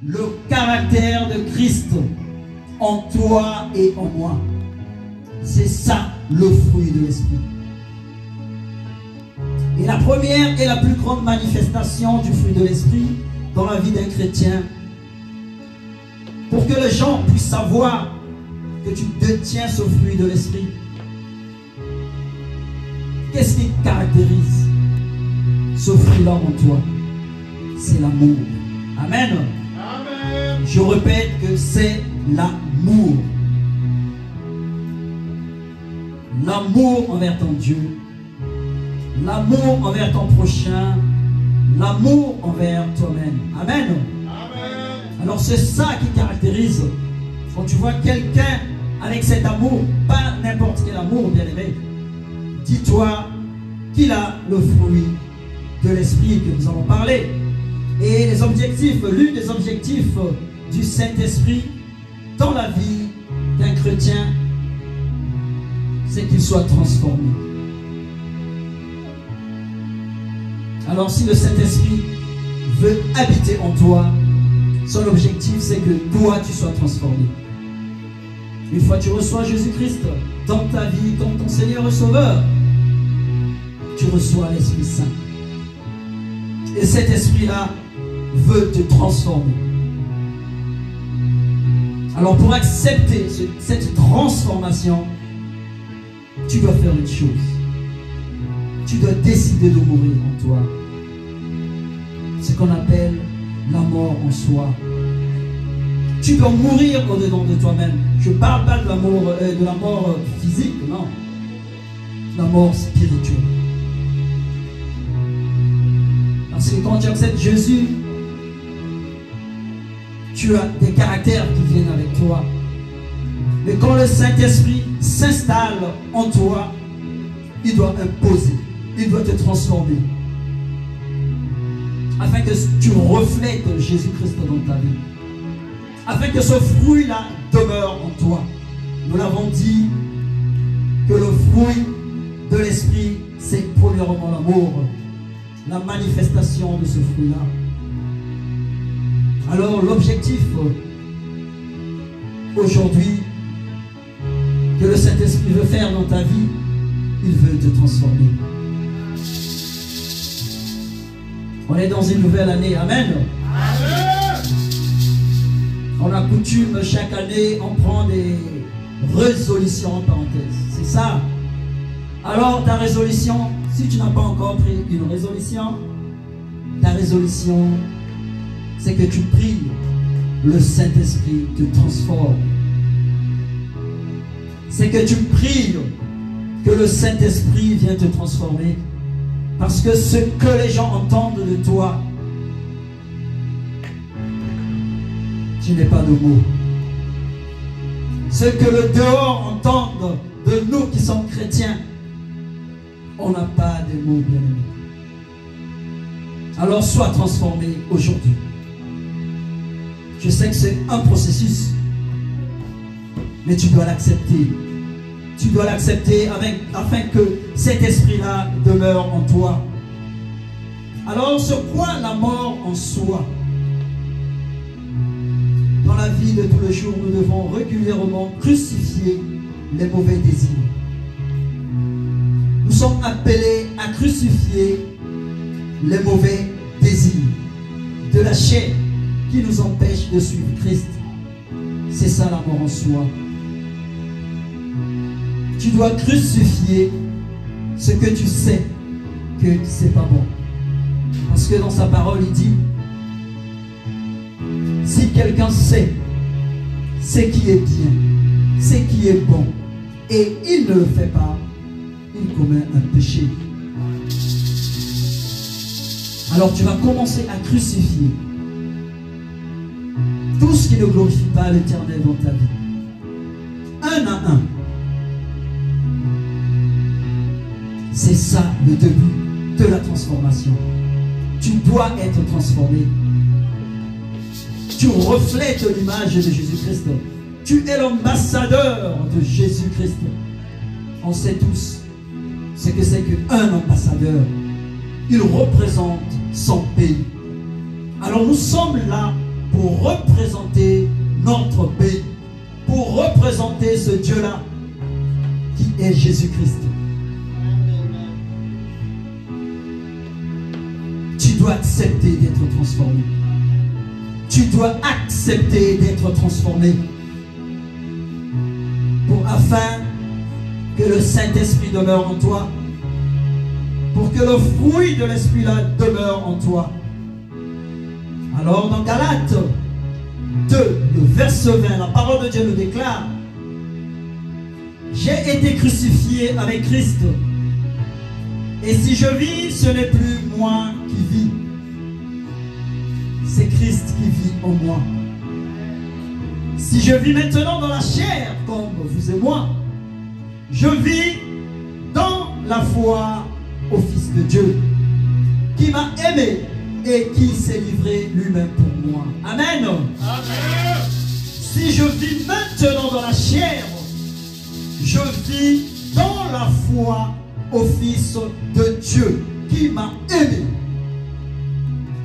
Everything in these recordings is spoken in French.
Le caractère de Christ en toi et en moi, c'est ça le fruit de l'esprit. Et la première et la plus grande manifestation du fruit de l'esprit dans la vie d'un chrétien, pour que les gens puissent savoir que tu détiens ce fruit de l'esprit, qu'est-ce qui caractérise ce fruit-là en toi? C'est l'amour. Amen. Amen. Je répète que c'est l'amour. L'amour envers ton Dieu, l'amour envers ton prochain, l'amour envers toi-même. Amen. Amen. Alors c'est ça qui caractérise. Quand tu vois quelqu'un avec cet amour, pas n'importe quel amour, bien aimé, dis-toi qu'il a le fruit de l'esprit que nous allons parler. Et les objectifs, l'une des objectifs du Saint-Esprit dans la vie d'un chrétien, c'est qu'il soit transformé. Alors si le Saint-Esprit veut habiter en toi, son objectif c'est que toi tu sois transformé. Une fois que tu reçois Jésus-Christ dans ta vie comme ton Seigneur et Sauveur, tu reçois l'Esprit Saint. Et cet esprit-là veut te transformer. Alors pour accepter cette transformation, tu dois faire une chose. Tu dois décider de mourir en toi. Ce qu'on appelle la mort en soi. Tu dois mourir au-dedans de toi-même. Je ne parle pas de la mort physique, non. La mort spirituelle. Parce que quand tu acceptes Jésus, tu as des caractères qui viennent avec toi. Mais quand le Saint-Esprit s'installe en toi, il doit imposer, il doit te transformer. Afin que tu reflètes Jésus-Christ dans ta vie. Afin que ce fruit-là demeure en toi. Nous l'avons dit que le fruit de l'Esprit, c'est premièrement l'amour. La manifestation de ce fruit-là. Alors l'objectif aujourd'hui que le Saint-Esprit veut faire dans ta vie, il veut te transformer. On est dans une nouvelle année, amen. Amen. On a coutume chaque année, on prend des résolutions en parenthèse, c'est ça. Alors ta résolution, si tu n'as pas encore pris une résolution, ta résolution, c'est que tu pries, le Saint-Esprit te transforme. C'est que tu pries que le Saint-Esprit vienne te transformer. Parce que ce que les gens entendent de toi, tu n'es pas de mots. Ce que le dehors entendent de nous qui sommes chrétiens, on n'a pas de mots, bien aimés. Alors sois transformé aujourd'hui. Je sais que c'est un processus, mais tu dois l'accepter. Tu dois l'accepter afin que cet esprit-là demeure en toi. Alors, sur quoi la mort en soi? Dans la vie de tous les jours, nous devons régulièrement crucifier les mauvais désirs. Nous sommes appelés à crucifier les mauvais désirs de la chair qui nous empêche de suivre Christ. C'est ça la mort en soi. Tu dois crucifier ce que tu sais que c'est pas bon. Parce que dans sa parole, il dit, si quelqu'un sait ce qui est bien, ce qui est bon, et il ne le fait pas, il commet un péché. Alors tu vas commencer à crucifier tout ce qui ne glorifie pas l'Éternel dans ta vie. Un à un. C'est ça le début de la transformation. Tu dois être transformé. Tu reflètes l'image de Jésus-Christ. Tu es l'ambassadeur de Jésus-Christ. On sait tous ce que c'est qu'un ambassadeur. Il représente son pays. Alors nous sommes là pour représenter notre pays, pour représenter ce Dieu-là qui est Jésus-Christ. Tu dois accepter d'être transformé. Tu dois accepter d'être transformé afin que le Saint-Esprit demeure en toi, pour que le fruit de l'Esprit-là demeure en toi. Alors dans Galates 2, le verset 20, la parole de Dieu nous déclare: j'ai été crucifié avec Christ, et si je vis, ce n'est plus moi qui vis, c'est Christ qui vit en moi. Si je vis maintenant dans la chair, comme vous et moi, je vis dans la foi au Fils de Dieu, qui m'a aimé et qui s'est livré lui-même pour moi. Amen. Amen. Si je vis maintenant dans la chair, je vis dans la foi au Fils de Dieu, qui m'a aimé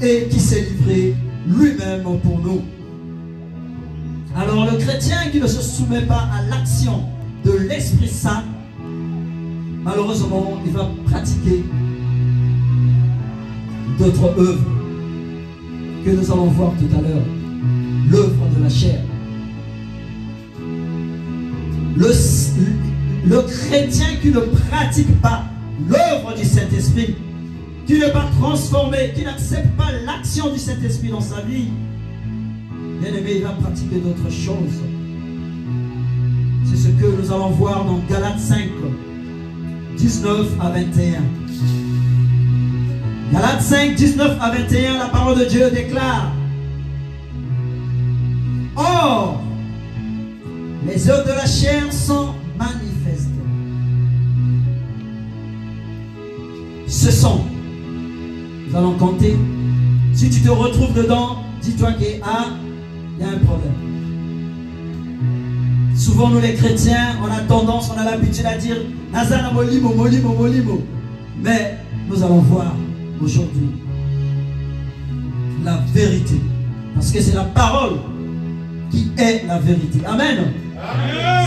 et qui s'est livré lui-même pour nous. Alors le chrétien qui ne se soumet pas à l'action de l'Esprit Saint, malheureusement, il va pratiquer d'autres œuvres que nous allons voir tout à l'heure. L'œuvre de la chair. Le chrétien qui ne pratique pas l'œuvre du Saint-Esprit, qui n'est pas transformé, qui n'accepte pas l'action du Saint-Esprit dans sa vie, bien aimé, il va pratiquer d'autres choses. C'est ce que nous allons voir dans Galates 5, 19 à 21. Galates 5, 19 à 21, la parole de Dieu déclare: or, les œuvres de la chair sont manifestes. Ce sont, nous allons compter. Si tu te retrouves dedans, dis-toi qu'il y a un problème. Souvent, nous les chrétiens, on a tendance, on a l'habitude à dire Nazana molimo, molimo, molimo. Mais nous allons voir aujourd'hui la vérité. Parce que c'est la parole qui est la vérité. Amen.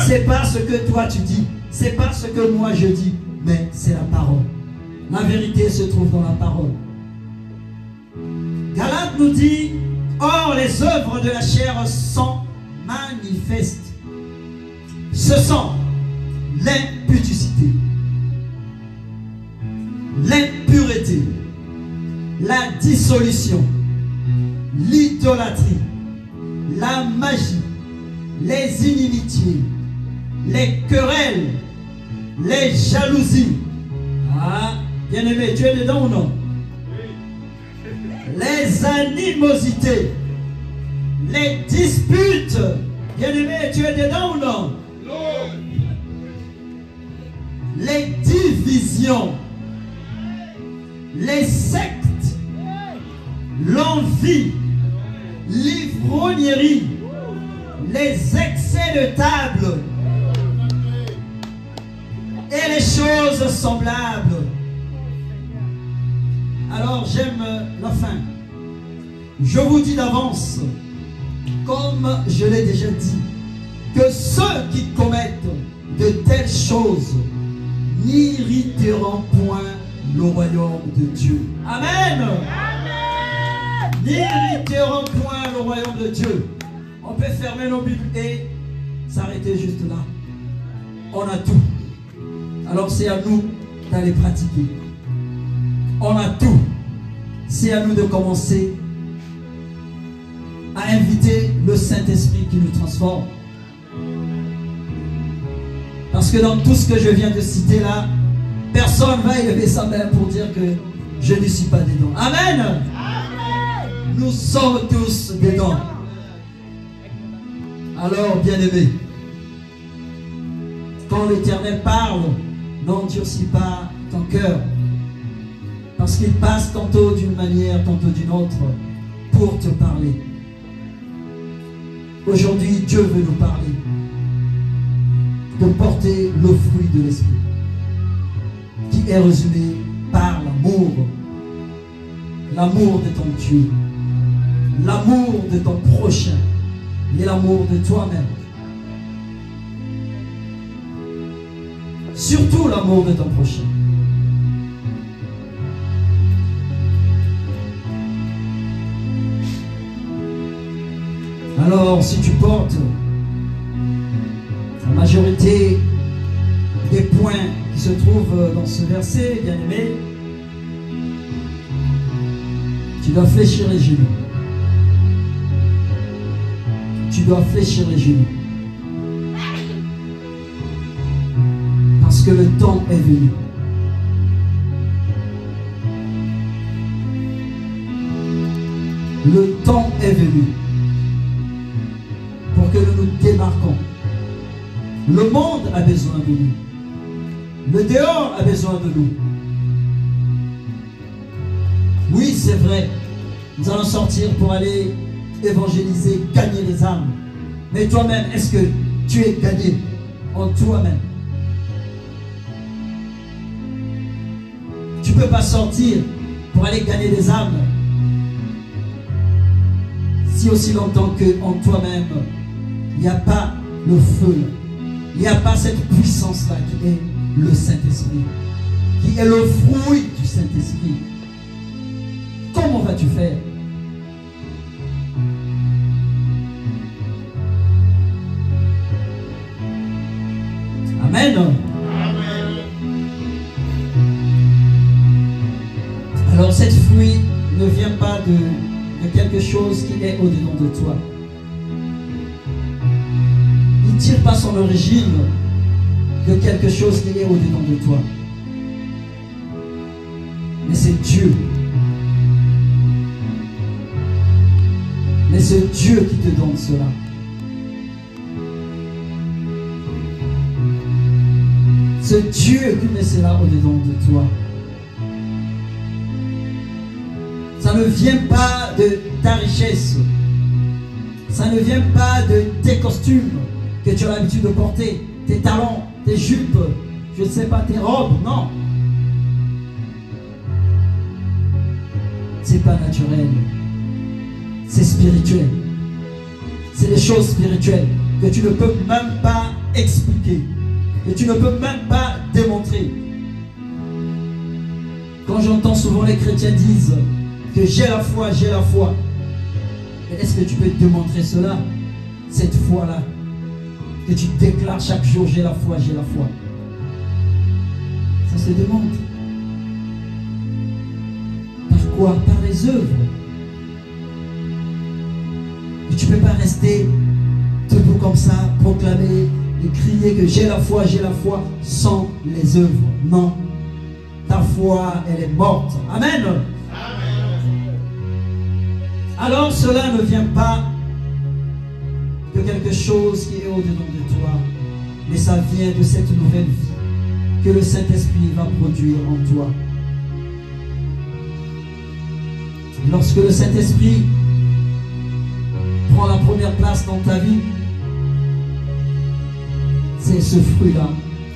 C'est pas ce que toi tu dis, c'est pas ce que moi je dis, mais c'est la parole. La vérité se trouve dans la parole. Galates nous dit: or les œuvres de la chair sont manifestes. Ce sont l'impudicité, l'impureté, la dissolution, l'idolâtrie, la magie, les inimitiés, les querelles, les jalousies. Ah, bien aimé, tu es dedans ou non? Les animosités, les disputes. Bien aimé, tu es dedans ou non? Les divisions, les sectes, l'envie, l'ivrognerie, les excès de table et les choses semblables. Alors j'aime la fin. Je vous dis d'avance, comme je l'ai déjà dit, que ceux qui commettent de telles choses n'hériteront point le royaume de Dieu. Amen. N'hériteront point le royaume de Dieu. On peut fermer nos Bibles et s'arrêter juste là. On a tout. Alors c'est à nous d'aller pratiquer. On a tout. C'est à nous de commencer à inviter le Saint-Esprit qui nous transforme. Parce que dans tout ce que je viens de citer là, personne ne va élever sa main pour dire que je ne suis pas dedans. Amen. Amen. Nous sommes tous dedans. Alors, bien-aimés, quand l'Éternel parle, n'endurcis pas ton cœur. Parce qu'il passe tantôt d'une manière, tantôt d'une autre, pour te parler. Aujourd'hui, Dieu veut nous parler de porter le fruit de l'Esprit, qui est résumé par l'amour, l'amour de ton Dieu, l'amour de ton prochain et l'amour de toi-même. Surtout l'amour de ton prochain. Alors, si tu portes la majorité des points qui se trouvent dans ce verset, bien-aimé, tu dois fléchir les genoux. Tu dois fléchir les genoux. Parce que le temps est venu. Le temps est venu pour que nous nous démarquons. Le monde a besoin de nous. Le dehors a besoin de nous. Oui, c'est vrai. Nous allons sortir pour aller évangéliser, gagner les âmes. Mais toi-même, est-ce que tu es gagné en toi-même? Tu ne peux pas sortir pour aller gagner des âmes si aussi longtemps qu'en toi-même, il n'y a pas le feu, il n'y a pas cette puissance-là qui est le Saint-Esprit, qui est le fruit du Saint-Esprit. Comment vas-tu faire? Amen. Alors cette fruit ne vient pas de quelque chose qui est au-dedans de toi. Il ne tire pas son origine de quelque chose qui est au-dedans de toi. Mais c'est Dieu. Mais c'est Dieu qui te donne cela. C'est Dieu qui met cela au-dedans de toi. Ça ne vient pas de ta richesse. Ça ne vient pas de tes costumes que tu as l'habitude de porter, tes talons, tes jupes, je ne sais pas, tes robes, non. C'est pas naturel. C'est spirituel. C'est des choses spirituelles que tu ne peux même pas expliquer, que tu ne peux même pas démontrer. Quand j'entends souvent les chrétiens disent que j'ai la foi, est-ce que tu peux démontrer cela, cette foi-là, que tu déclares chaque jour, j'ai la foi, ça se demande. Par quoi? Par les œuvres. Et tu ne peux pas rester debout comme ça, proclamer et crier que j'ai la foi, sans les œuvres. Non. Ta foi, elle est morte. Amen. Alors cela ne vient pas de quelque chose qui est au-dedans de toi, mais ça vient de cette nouvelle vie que le Saint-Esprit va produire en toi. Lorsque le Saint-Esprit prend la première place dans ta vie, c'est ce fruit-là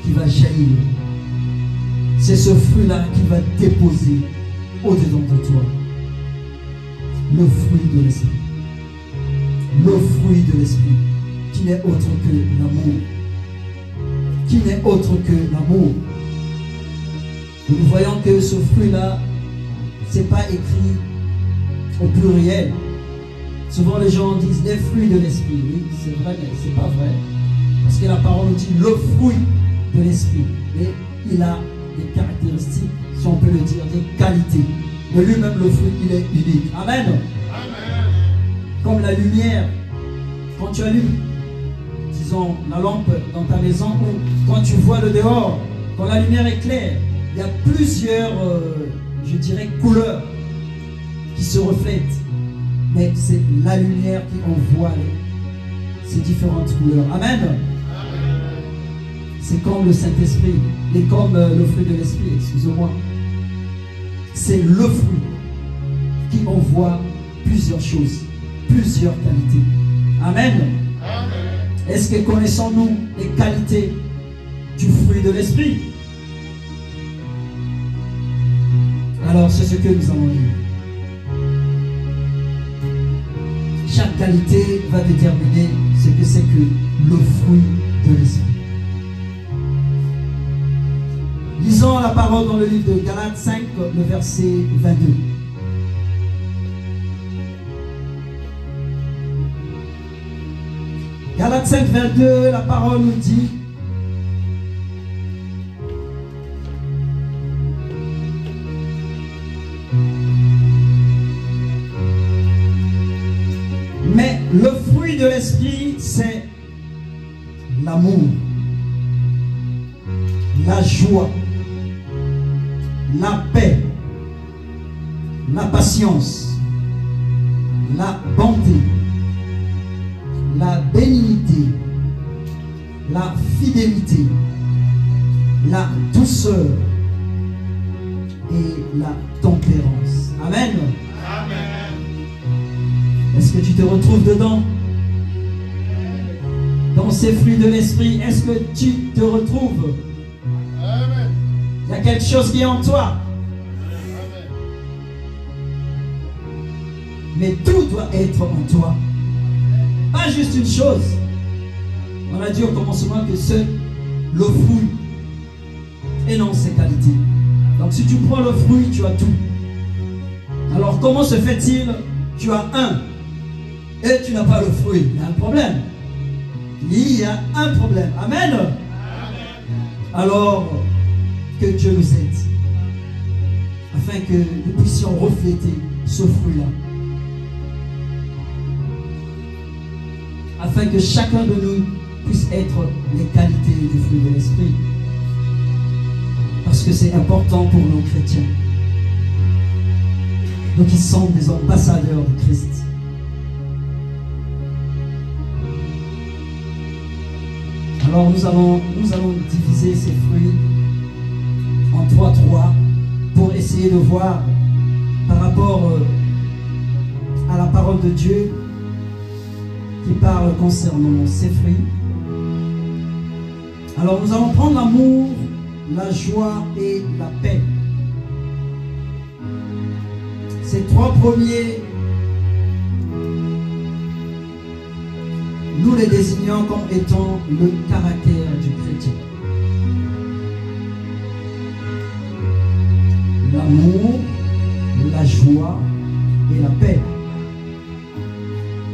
qui va jaillir. C'est ce fruit-là qui va déposer au-dedans de toi. Le fruit de l'Esprit. Le fruit de l'Esprit, qui n'est autre que l'amour. Qui n'est autre que l'amour. Nous voyons que ce fruit-là, ce n'est pas écrit au pluriel. Souvent les gens disent les fruits de l'Esprit. Oui, c'est vrai, mais ce n'est pas vrai. Parce que la parole nous dit le fruit de l'Esprit. Et il a des caractéristiques, si on peut le dire, des qualités. Mais lui-même, le fruit, il est unique. Amen. Amen. Comme la lumière, quand tu allumes, disons, la lampe dans ta maison, ou quand tu vois le dehors, quand la lumière est claire, il y a plusieurs, je dirais, couleurs qui se reflètent. Mais c'est la lumière qui envoie ces différentes couleurs. Amen. C'est comme le Saint-Esprit et comme le fruit de l'Esprit, excusez-moi. C'est le fruit qui envoie plusieurs choses, plusieurs qualités. Amen. Est-ce que connaissons-nous les qualités du fruit de l'Esprit? Alors, c'est ce que nous allons lire. chaque qualité va déterminer ce que c'est que le fruit de l'esprit. Lisons la parole dans le livre de Galates 5, le verset 22. Galates 5, 22, la parole nous dit: mais le fruit de l'esprit, c'est l'amour, la joie, la paix, la patience, la bonté, la bénignité, la fidélité, la douceur et la tempérance. Amen. Amen. Est-ce que tu te retrouves dedans? Dans ces fruits de l'esprit, est-ce que tu te retrouves? Amen. Il y a quelque chose qui est en toi. Amen. Mais tout doit être en toi. Pas juste une chose. On a dit au commencement que seul le fruit énonce ses qualités. Donc si tu prends le fruit, tu as tout. Alors comment se fait-il? Tu as un et tu n'as pas le fruit. Il y a un problème. Il y a un problème. Amen. Amen. Alors que Dieu nous aide afin que nous puissions refléter ce fruit-là. Afin que chacun de nous puisse être les qualités du fruit de l'esprit. Parce que c'est important pour nos chrétiens. Nous qui sommes des ambassadeurs de Christ. Alors nous allons diviser ces fruits en 3 pour essayer de voir par rapport à la parole de Dieu qui parle concernant ces fruits. Alors nous allons prendre l'amour, la joie et la paix. Ces 3 premiers, nous les désignons comme étant le caractère du chrétien. L'amour, la joie et la paix.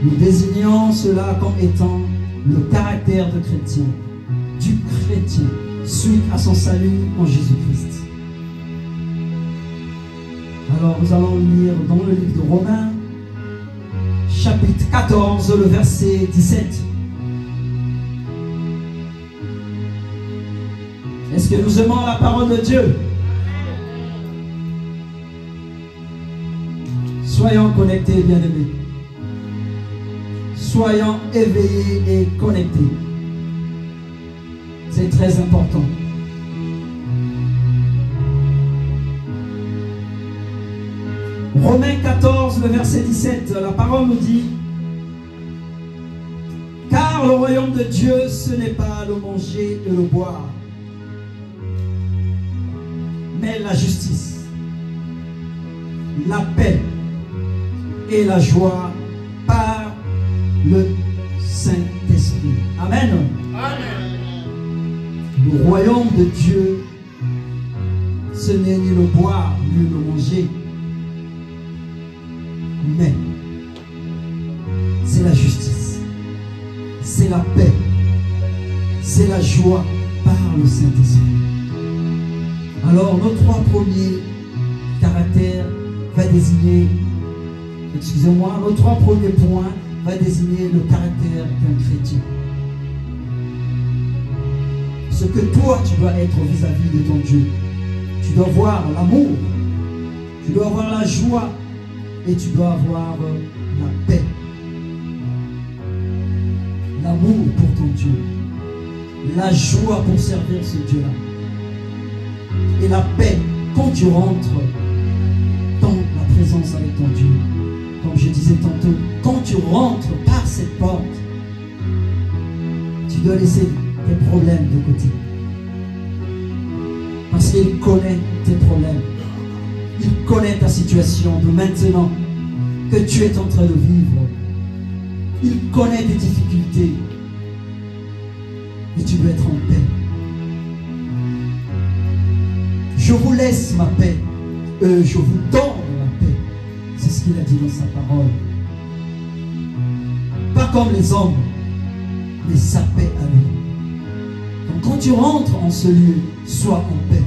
Nous désignons cela comme étant le caractère de chrétien, du chrétien, suite à son salut en Jésus-Christ. Alors nous allons lire dans le livre de Romains, chapitre 14, le verset 17. Est-ce que nous aimons la parole de Dieu? Soyons connectés, bien-aimés. Soyons éveillés et connectés. C'est très important. Romains 14, le verset 17, la parole nous dit: car le royaume de Dieu, ce n'est pas le manger et le boire, mais la justice, la paix et la joie par le Saint-Esprit. Amen. Amen. Le royaume de Dieu, ce n'est ni le boire, ni le manger, mais c'est la justice, c'est la paix, c'est la joie par le Saint-Esprit. Alors nos 3 premiers caractères va désigner, excusez-moi, nos 3 premiers points va désigner le caractère d'un chrétien. Ce que toi tu dois être vis-à-vis de ton Dieu. Tu dois voir l'amour, tu dois avoir la joie et tu dois avoir la paix. L'amour pour ton Dieu, la joie pour servir ce Dieu-là et la paix quand tu rentres dans la présence avec ton Dieu. Comme je disais tantôt, quand tu rentres par cette porte, tu dois laisser tes problèmes de côté. Parce qu'il connaît tes problèmes. Il connaît ta situation de maintenant que tu es en train de vivre. Il connaît tes difficultés. Et tu dois être en paix. Je vous laisse ma paix. Je vous donne ma paix. C'est ce qu'il a dit dans sa parole. Pas comme les hommes, mais sa paix à lui. Donc quand tu rentres en ce lieu, sois en paix.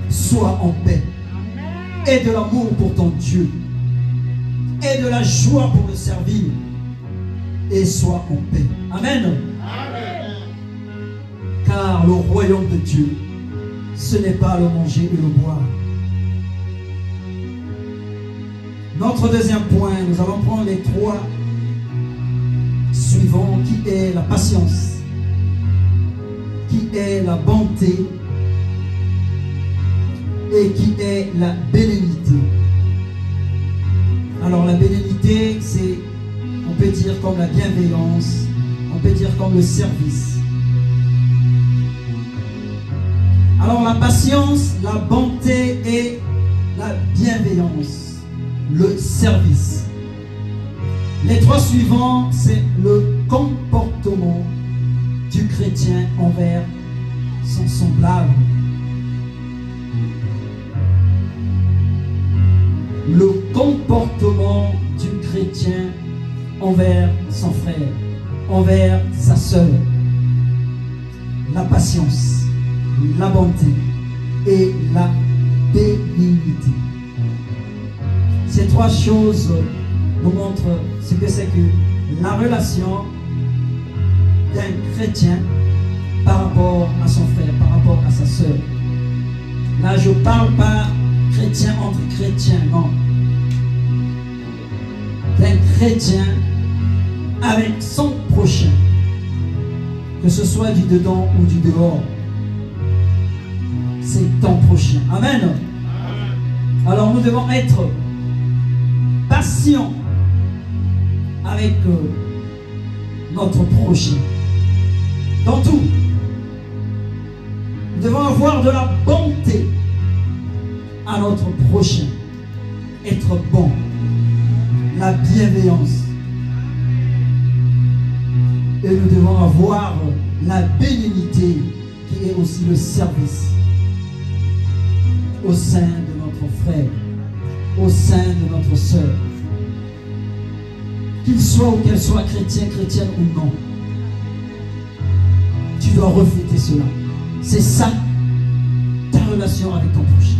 Sois en paix. Aie de l'amour pour ton Dieu. Aie de la joie pour le servir. Et sois en paix. Amen. Amen. Car le royaume de Dieu, ce n'est pas le manger et le boire. Notre deuxième point, nous allons prendre les trois suivants, qui est la patience, qui est la bonté et qui est la bénignité. Alors la bénignité, c'est, on peut dire comme la bienveillance, on peut dire comme le service. Alors la patience, la bonté et la bienveillance, le service. Les trois suivants, c'est le comportement du chrétien envers son semblable. Le comportement du chrétien envers son frère, envers sa sœur. La patience, la bonté et la bénignité. Ces trois choses nous montrent ce que c'est que la relation d'un chrétien par rapport à son frère, par rapport à sa sœur. Là, je ne parle pas chrétien entre chrétiens, non. D'un chrétien avec son prochain, que ce soit du dedans ou du dehors. C'est ton prochain. Amen. Alors nous devons être patients avec notre prochain. Dans tout. Nous devons avoir de la bonté à notre prochain. Être bon. La bienveillance. Et nous devons avoir la bénignité qui est aussi le service au sein de notre frère, au sein de notre sœur. Qu'il soit ou qu'elle soit chrétienne ou non. Tu dois refléter cela. C'est ça, ta relation avec ton prochain.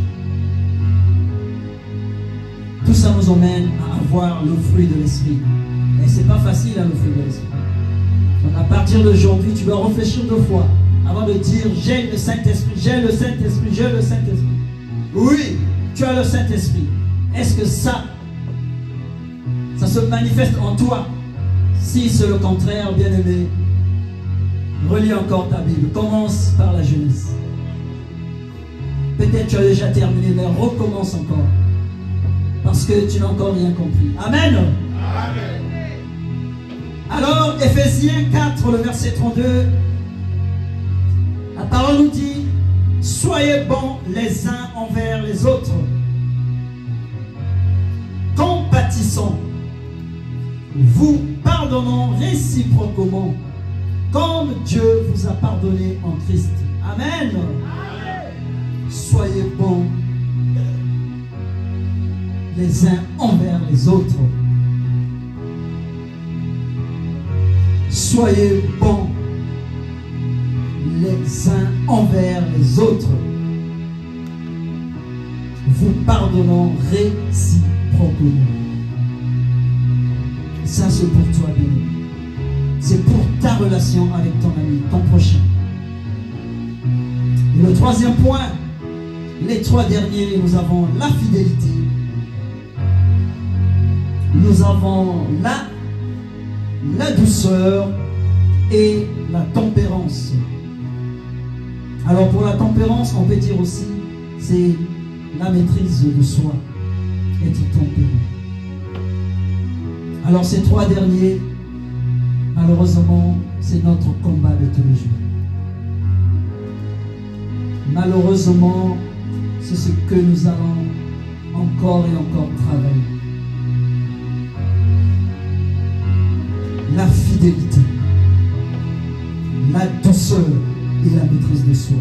Tout ça nous emmène à avoir le fruit de l'esprit. Et c'est pas facile, hein, le fruit de l'esprit. Donc à partir d'aujourd'hui, tu dois réfléchir deux fois avant de dire j'ai le Saint-Esprit, j'ai le Saint-Esprit, j'ai le Saint-Esprit. Oui, tu as le Saint-Esprit. Est-ce que ça se manifeste en toi? Si c'est le contraire, bien-aimé, relis encore ta Bible. Commence par la jeunesse. Peut-être tu as déjà terminé, mais recommence encore. Parce que tu n'as encore rien compris. Amen. Amen. Alors, Éphésiens 4, le verset 32, la parole nous dit: soyez bons les uns envers les autres, compatissants, vous pardonnant réciproquement, comme Dieu vous a pardonné en Christ. Amen. Amen. Soyez bons les uns envers les autres. Soyez bons les uns envers les autres, vous pardonnant réciproquement. Ça, c'est pour toi, bien. C'est pour ta relation avec ton ami, ton prochain. Et le troisième point, les trois derniers, nous avons la fidélité, nous avons la douceur et la tempérance. Alors pour la tempérance, on peut dire aussi, c'est la maîtrise de soi, être tempérant. Alors ces trois derniers, malheureusement, c'est notre combat de tous les jours. Malheureusement, c'est ce que nous allons encore et encore travailler. la fidélité, la douceur et la maîtrise de soi.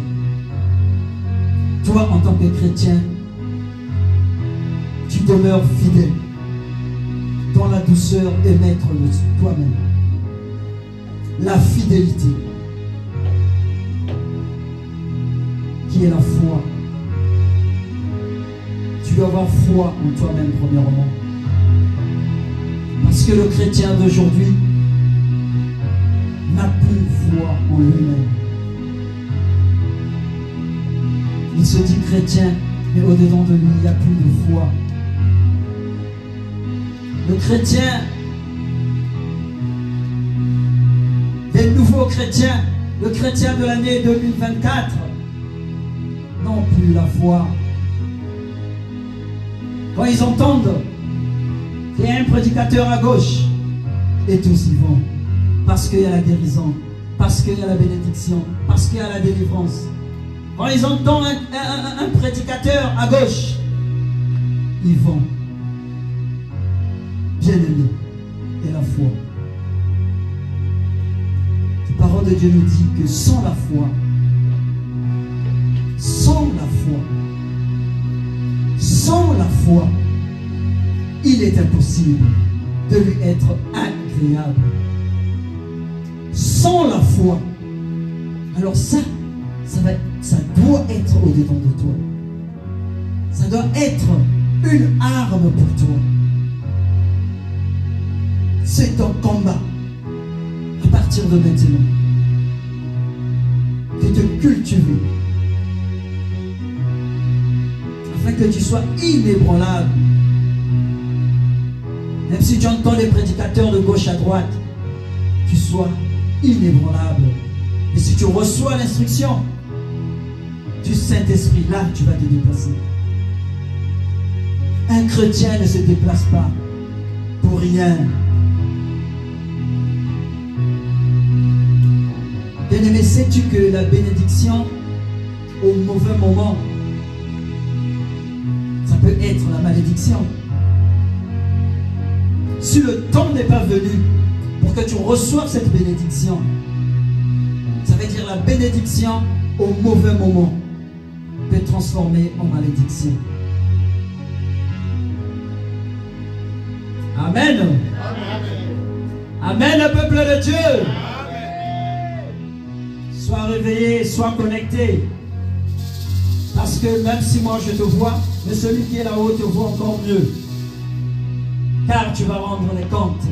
Toi, en tant que chrétien, tu demeures fidèle dans la douceur et maître de toi-même. La fidélité, qui est la foi. Tu dois avoir foi en toi-même, premièrement. Parce que le chrétien d'aujourd'hui n'a plus foi en lui-même. Il se dit chrétien, mais au-dedans de lui, il n'y a plus de foi. Le chrétien, les nouveaux chrétiens, le chrétien de l'année 2024, n'ont plus la foi. Quand ils entendent qu'il y a un prédicateur à gauche, et tous y vont. Parce qu'il y a la guérison, parce qu'il y a la bénédiction, parce qu'il y a la délivrance. Quand ils entendent un prédicateur à gauche, ils vont. Bien-aimé, et la foi. La parole de Dieu nous dit que sans la foi, il est impossible de lui être agréable. Sans la foi, alors ça doit être au-dedans de toi. Ça doit être une arme pour toi. C'est ton combat à partir de maintenant de te cultiver afin que tu sois inébranlable. Même si tu entends les prédicateurs de gauche à droite, tu sois inébranlable. Et si tu reçois l'instruction du Saint-Esprit, là tu vas te déplacer. Un chrétien ne se déplace pas pour rien. Bien-aimé, sais-tu que la bénédiction au mauvais moment, ça peut être la malédiction? Si le temps n'est pas venu pour que tu reçoives cette bénédiction, ça veut dire la bénédiction au mauvais moment peut transformer en malédiction. Amen. Amen, le peuple de Dieu. Sois réveillé, sois connecté. Parce que même si moi je te vois, mais celui qui est là-haut te voit encore mieux. Car tu vas rendre les comptes.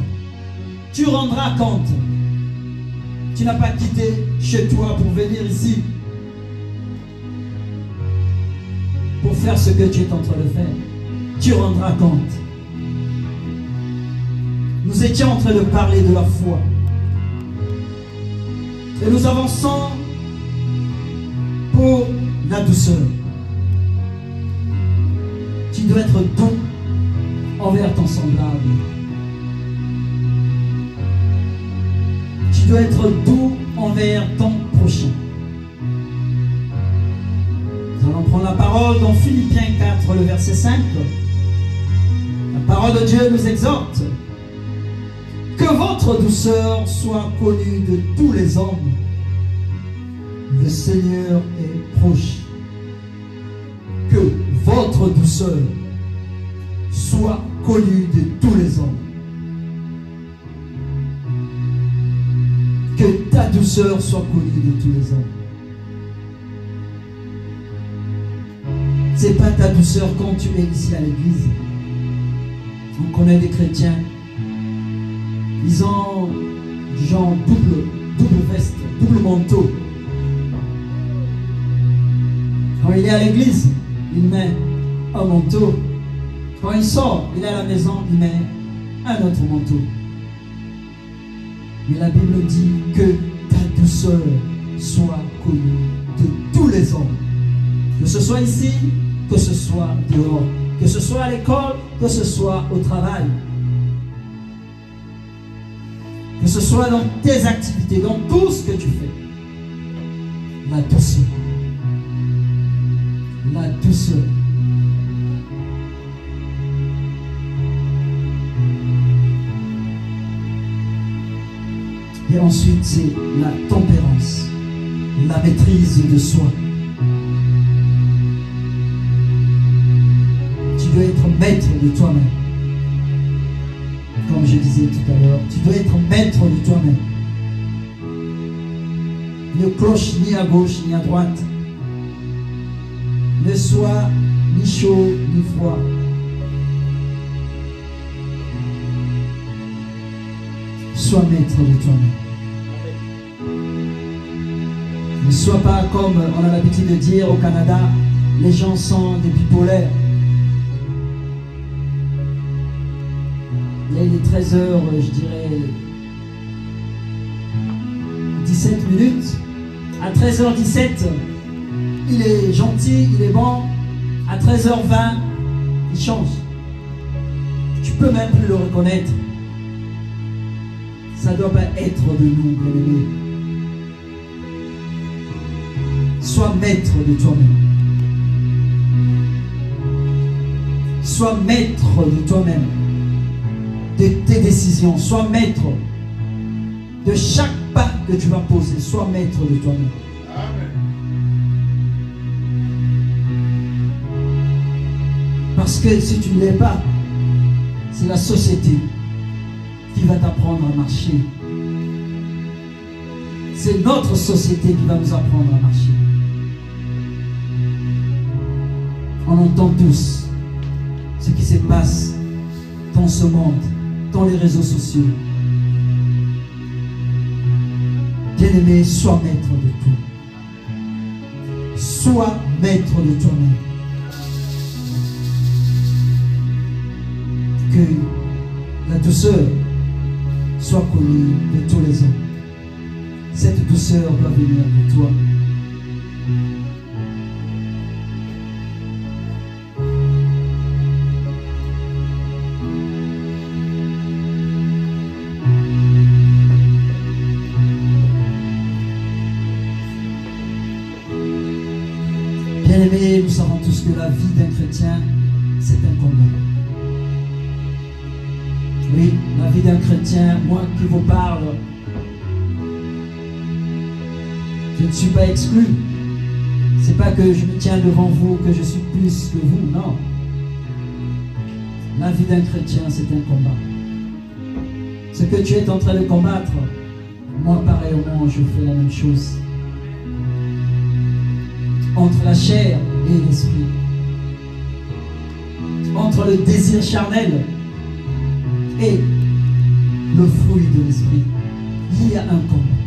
Tu rendras compte. Tu n'as pas quitté chez toi pour venir ici pour faire ce que tu es en train de faire. Tu rendras compte. Nous étions en train de parler de la foi. Et nous avançons pour la douceur. Tu dois être doux envers ton semblable. Tu dois être doux envers ton prochain. Nous allons prendre la parole dans Philippiens 4, le verset 5. La parole de Dieu nous exhorte. Que votre douceur soit connue de tous les hommes. Le Seigneur est proche. Que votre douceur soit connue de tous les hommes. Que ta douceur soit connue de tous les hommes. C'est pas ta douceur quand tu es ici à l'église. On connaît des chrétiens. Ils ont du genre double veste, double manteau. Quand il est à l'église, il met un manteau. Quand il sort, il est à la maison, il met un autre manteau. Mais la Bible dit que ta douceur soit connue de tous les hommes. Que ce soit ici, que ce soit dehors. Que ce soit à l'école, que ce soit au travail. Que ce soit dans tes activités, dans tout ce que tu fais. La douceur. La douceur. ensuite, c'est la tempérance, la maîtrise de soi. Tu dois être maître de toi-même. Comme je disais tout à l'heure, tu dois être maître de toi-même. Ne cloche ni à gauche ni à droite. Ne sois ni chaud ni froid. Sois maître de toi-même. Ne sois pas comme on a l'habitude de dire au Canada, les gens sont des bipolaires. Il est 13h, je dirais 17 minutes. À 13h17, il est gentil, il est bon. À 13h20, il change. Tu peux même plus le reconnaître. Ça ne doit pas être de nous, bien-aimés. Sois maître de toi-même. Sois maître de toi-même, de tes décisions. Sois maître de chaque pas que tu vas poser. Sois maître de toi-même. Amen. Parce que si tu ne l'es pas, c'est la société qui va t'apprendre à marcher. C'est notre société qui va nous apprendre à marcher. On entend tous ce qui se passe dans ce monde, dans les réseaux sociaux. Bien-aimé, sois maître de tout. Sois maître de toi-même. Que la douceur soit connue de tous les hommes. Cette douceur doit venir de toi. Bien-aimés, nous savons tous que la vie d'un chrétien, c'est un combat. Oui, la vie d'un chrétien, moi qui vous parle, je ne suis pas exclu. C'est pas que je me tiens devant vous, que je suis plus que vous, non. La vie d'un chrétien, c'est un combat. Ce que tu es en train de combattre, moi pareillement, je fais la même chose. Entre la chair et l'esprit, entre le désir charnel et le fruit de l'esprit, il y a un combat.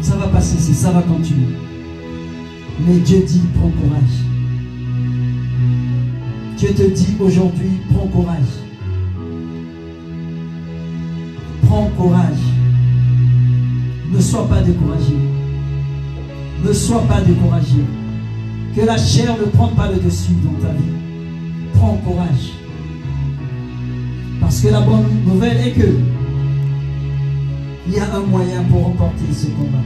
Ça va pas cesser, ça va continuer. Mais Dieu dit, prends courage. Dieu te dit aujourd'hui, prends courage. Prends courage. Ne sois pas découragé. Ne sois pas découragé. Que la chair ne prenne pas le dessus dans ta vie. Prends courage. Parce que la bonne nouvelle est que il y a un moyen pour remporter ce combat.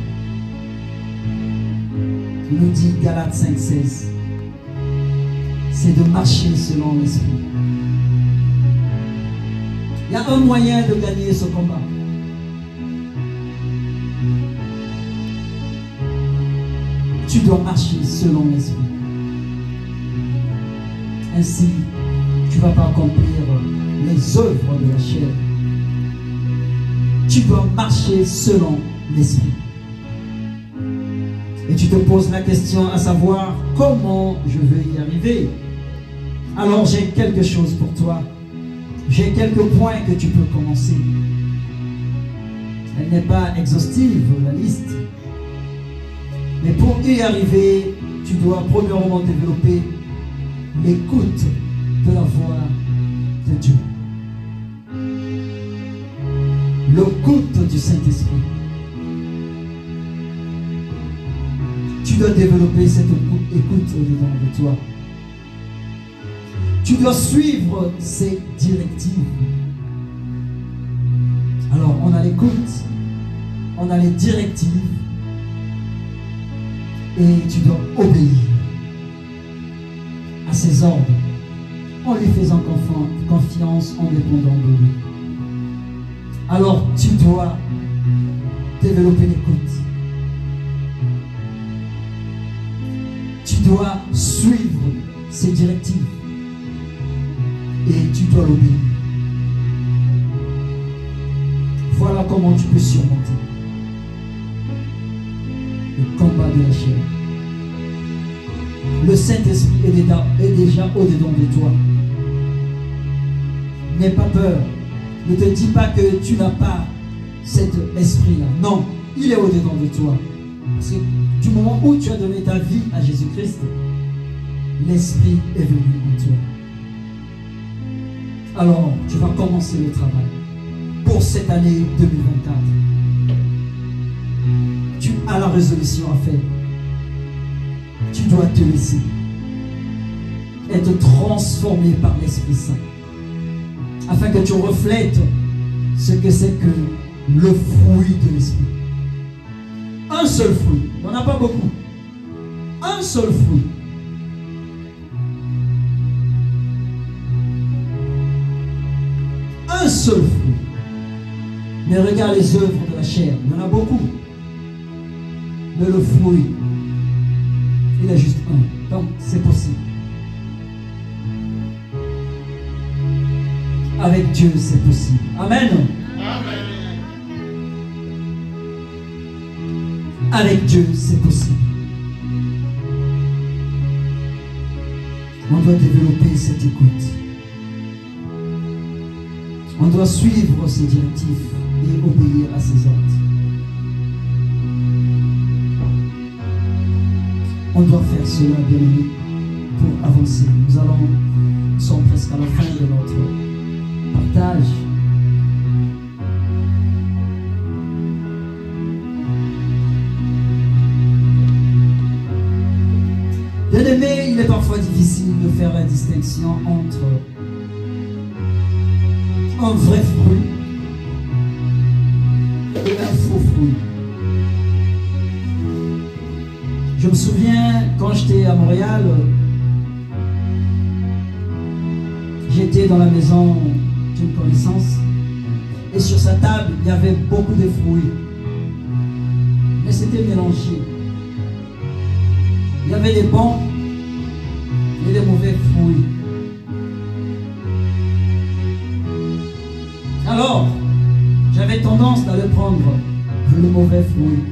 Il nous dit Galates 5,16. C'est de marcher selon l'esprit. Il y a un moyen de gagner ce combat. Tu dois marcher selon l'esprit. Ainsi, tu ne vas pas accomplir les œuvres de la chair. Tu dois marcher selon l'esprit. Et tu te poses la question à savoir comment je vais y arriver. Alors j'ai quelque chose pour toi. J'ai quelques points que tu peux commencer. Elle n'est pas exhaustive, la liste. Mais pour y arriver, tu dois premièrement développer l'écoute de la voix de Dieu. L'écoute du Saint-Esprit. Tu dois développer cette écoute au-dedans de toi. Tu dois suivre ses directives. Alors, on a l'écoute, on a les directives, et tu dois obéir à ses ordres en lui faisant confiance, en dépendant de lui. alors tu dois développer l'écoute. Tu dois suivre ses directives et tu dois l'obéir. Voilà comment tu peux surmonter le combat de la chair. Le Saint-Esprit est déjà au-dedans de toi. N'aie pas peur. Ne te dis pas que tu n'as pas cet esprit-là. Non, il est au-dedans de toi. Parce que du moment où tu as donné ta vie à Jésus-Christ, l'Esprit est venu en toi. Alors, tu vas commencer le travail pour cette année 2024. Tu as la résolution à faire. Tu dois te laisser être transformé par l'Esprit Saint afin que tu reflètes ce que c'est que le fruit de l'Esprit. Un seul fruit, il n'y en a pas beaucoup. Un seul fruit. Un seul fruit. Mais regarde les œuvres de la chair, il y en a beaucoup. Mais le fruit, il est juste un. Donc, c'est possible. Avec Dieu, c'est possible. Amen. Amen. Avec Dieu, c'est possible. On doit développer cette écoute. On doit suivre ses directives et obéir à ses ordres. On doit faire cela, bien aimé, pour avancer. Nous sommes presque à la fin de notre partage. Bien aimé, il est parfois difficile de faire la distinction entre un vrai fruit et un faux fruit. Je me souviens, quand j'étais à Montréal, j'étais dans la maison d'une connaissance et sur sa table, il y avait beaucoup de fruits. Mais c'était mélangé. Il y avait des bons et des mauvais fruits. Alors, j'avais tendance d'aller prendre le mauvais fruit.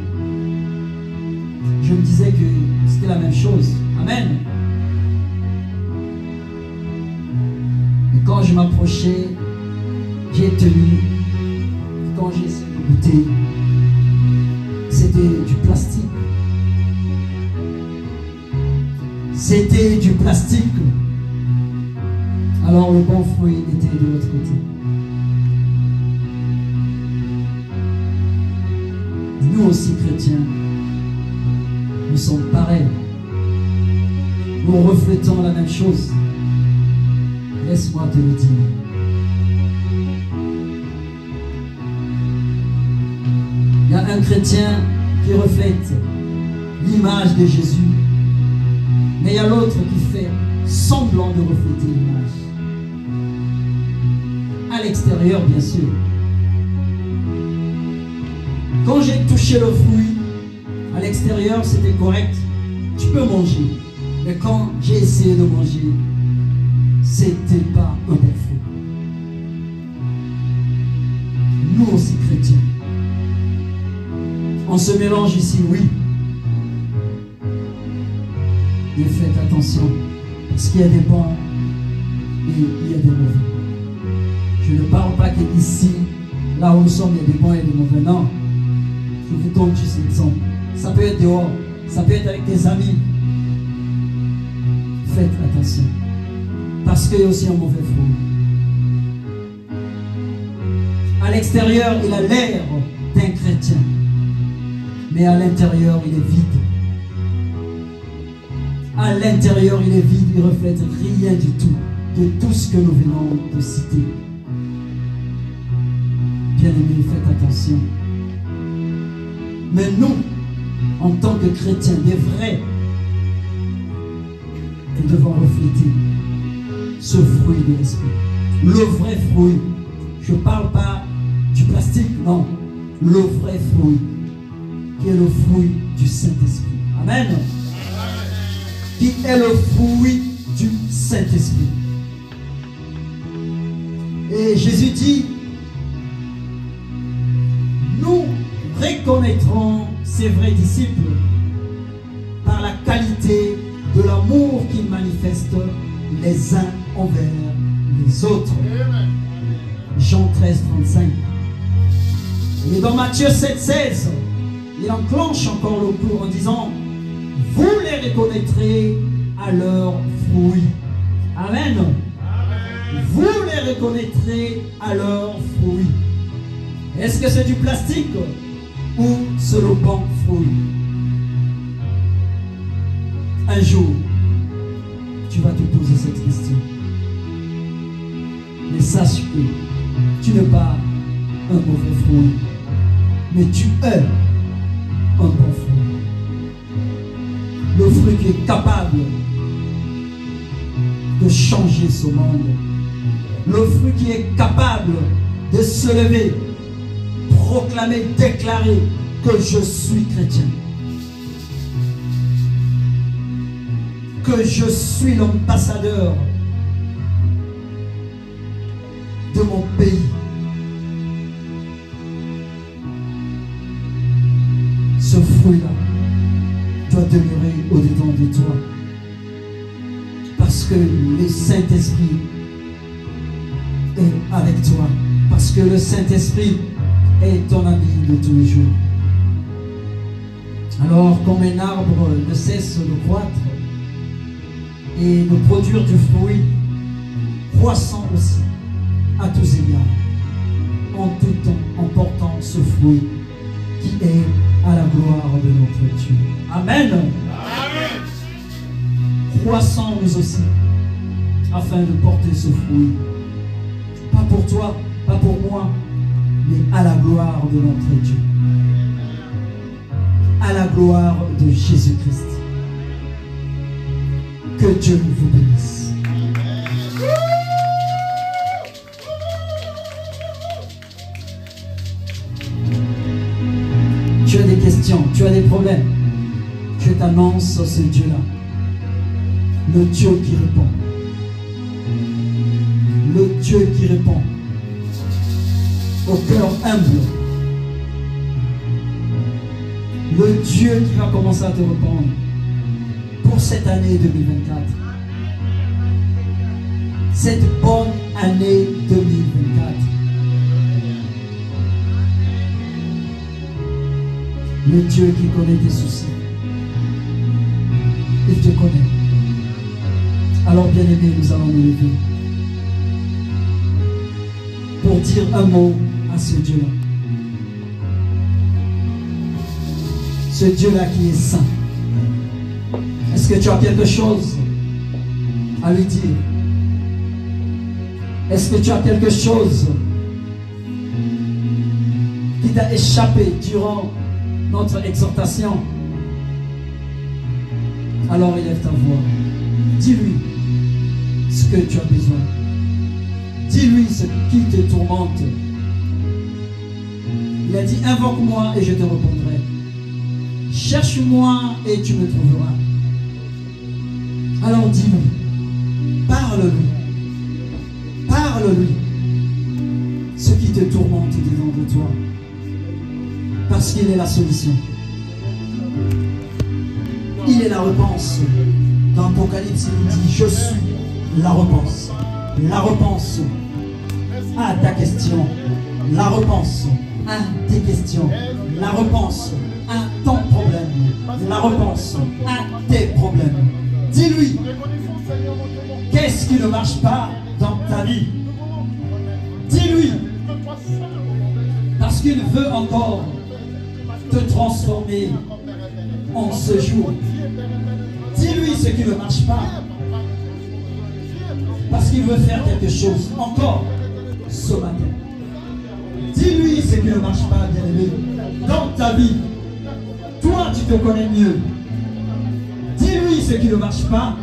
Je me disais que c'était la même chose. Amen. Et quand je m'approchais, j'ai tenu. Quand j'ai essayé de goûter, c'était du plastique. C'était du plastique. Alors le bon fruit était de l'autre côté. Nous aussi chrétiens, nous sommes pareils. Nous reflétons la même chose. Laisse-moi te le dire. Il y a un chrétien qui reflète l'image de Jésus, mais il y a l'autre qui fait semblant de refléter l'image. À l'extérieur, bien sûr. Quand j'ai touché le fruit, à l'extérieur, c'était correct. Tu peux manger. Mais quand j'ai essayé de manger, c'était pas un bon fruit. Nous aussi, chrétiens, on se mélange ici, oui. Mais faites attention, parce qu'il y a des bons et il y a des mauvais. Je ne parle pas qu'ici, là où nous sommes, il y a des bons et des mauvais. Non. Je vous donne juste l'exemple. Ça peut être dehors, ça peut être avec tes amis. Faites attention. Parce qu'il y a aussi un mauvais fruit. À l'extérieur, il a l'air d'un chrétien. Mais à l'intérieur, il est vide. À l'intérieur, il est vide. Il ne reflète rien du tout de tout ce que nous venons de citer. Bien-aimés, faites attention. Mais nous, en tant que chrétiens, des vrais, nous devons refléter ce fruit de l'esprit. Le vrai fruit. Je ne parle pas du du plastique, non. Le vrai fruit, qui est le fruit du Saint-Esprit. Amen. Qui est le fruit du Saint-Esprit. Et Jésus dit, nous reconnaîtrons ces vrais disciples par la qualité de l'amour qu'ils manifestent les uns envers les autres. Jean 13, 35. Et dans Matthieu 7, 16, il enclenche encore le cours en disant, vous les reconnaîtrez à leurs fruits. Amen. Vous les reconnaîtrez à leurs fruits. Est-ce que c'est du plastique ou c'est le bon fruit? Un jour, tu vas te poser cette question. Mais sache que tu n'es pas un mauvais fruit, mais tu es un bon fruit. Le fruit qui est capable de changer ce monde. Le fruit qui est capable de se lever, proclamer, déclarer que je suis chrétien. Que je suis l'ambassadeur de mon pays. Ce fruit-là doit demeurer au-dedans de toi. Parce que le Saint-Esprit est avec toi. Parce que le Saint-Esprit est ton ami de tous les jours. Alors, comme un arbre ne cesse de croître et de produire du fruit, croissant aussi à tous égards, en tout temps, en portant ce fruit qui est à la gloire de notre Dieu. Amen. Amen. Croissons nous aussi, afin de porter ce fruit. Pas pour toi, pas pour moi, mais à la gloire de notre Dieu. À la gloire de Jésus-Christ. Que Dieu vous bénisse. Tu as des questions, tu as des problèmes. Je t'annonce ce Dieu-là. Le Dieu qui répond. Le Dieu qui répond. Au cœur humble. Le Dieu qui va commencer à te répondre pour cette année 2024. Cette bonne année 2024. Le Dieu qui connaît tes soucis. Il te connaît. Alors bien aimé, nous allons nous lever pour dire un mot à ce Dieu-là. Ce Dieu-là qui est saint. Est-ce que tu as quelque chose à lui dire? Est-ce que tu as quelque chose qui t'a échappé durant notre exhortation? Alors élève ta voix. Dis-lui ce que tu as besoin. Dis-lui ce qui te tourmente. Il a dit, invoque-moi et je te répondrai. Cherche-moi et tu me trouveras. Alors dis-lui, parle-lui, parle-lui ce qui te tourmente dedans de toi. Parce qu'il est la solution. Il est la réponse. Dans Apocalypse, il dit, je suis la réponse. La réponse à ta question. La réponse à tes questions. La réponse à ton problème. La réponse à tes problèmes. Dis-lui, qu'est-ce qui ne marche pas dans ta vie? Dis-lui, parce qu'il veut encore te transformer en ce jour. Dis-lui ce qui ne marche pas, parce qu'il veut faire quelque chose encore ce matin. Dis-lui ce qui ne marche pas, bien-aimé, dans ta vie. Toi, tu te connais mieux. Dis-lui ce qui ne marche pas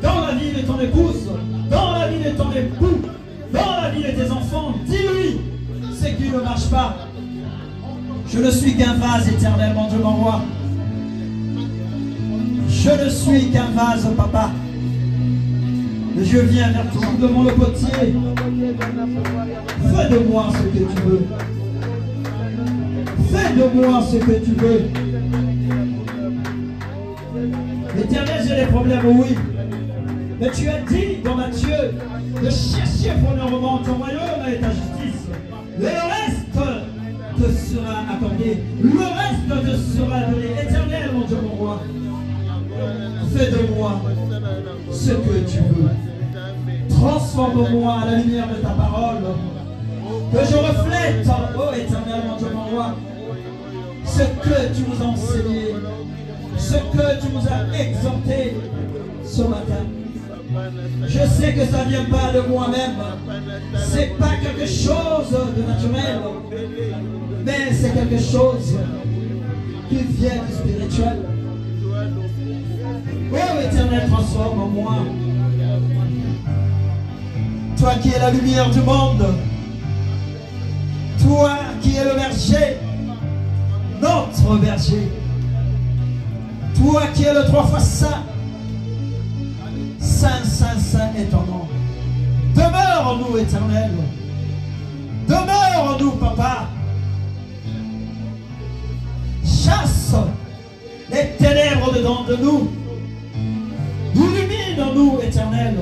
dans la vie de ton épouse, dans la vie de ton époux, dans la vie de tes enfants. Dis-lui c'est qu'il ne marche pas. Je ne suis qu'un vase éternel, mon Dieu, mon roi. Je ne suis qu'un vase, papa. Et je viens vers toi devant le potier. Fais de moi ce que tu veux. Fais de moi ce que tu veux. L'Éternel, j'ai des problèmes, oui. Mais tu as dit dans Matthieu de chercher premièrement ton royaume et ta justice. Le reste te sera accordé. Le reste te sera donné. Éternel, mon Dieu, mon roi. Fais de moi ce que tu veux. Transforme-moi à la lumière de ta parole. Que je reflète, oh Éternel, mon Dieu, mon roi, ce que tu nous as enseigné, ce que tu nous as exhorté ce matin. Je sais que ça ne vient pas de moi-même. C'est pas quelque chose de naturel, mais c'est quelque chose qui vient du spirituel. Oh Éternel, transforme-moi. Toi qui es la lumière du monde, toi qui es le berger, notre berger, toi qui es le 3 fois saint, saint, saint, saint est ton nom. Demeure en nous, Éternel. Demeure en nous, Papa. Chasse les ténèbres dedans de nous. Illumine en nous, Éternel.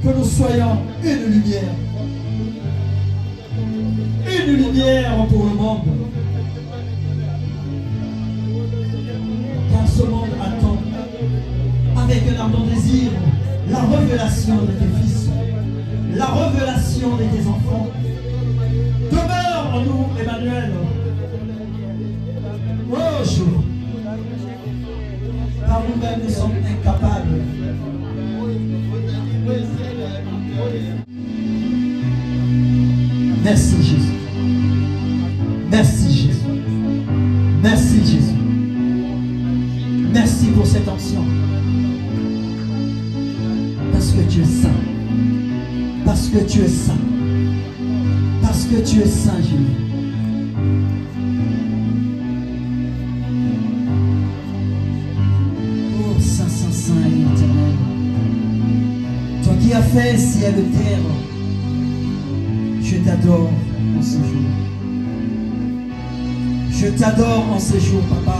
Que nous soyons une lumière. Une lumière pour le monde. Car ce monde attend avec un ardent désir la révélation de tes fils, la révélation de tes enfants. Demeure en nous, Emmanuel. Oh, jour. Par nous-mêmes, nous sommes incapables. Merci Jésus. Merci Jésus. Merci Jésus. Merci pour cette onction. Parce que tu es saint. Parce que tu es saint. Parce que tu es saint, Jésus. Oh, saint, saint, saint et éternel. Toi qui as fait ciel et terre, je t'adore en ce jour. Je t'adore en ce jour, Papa.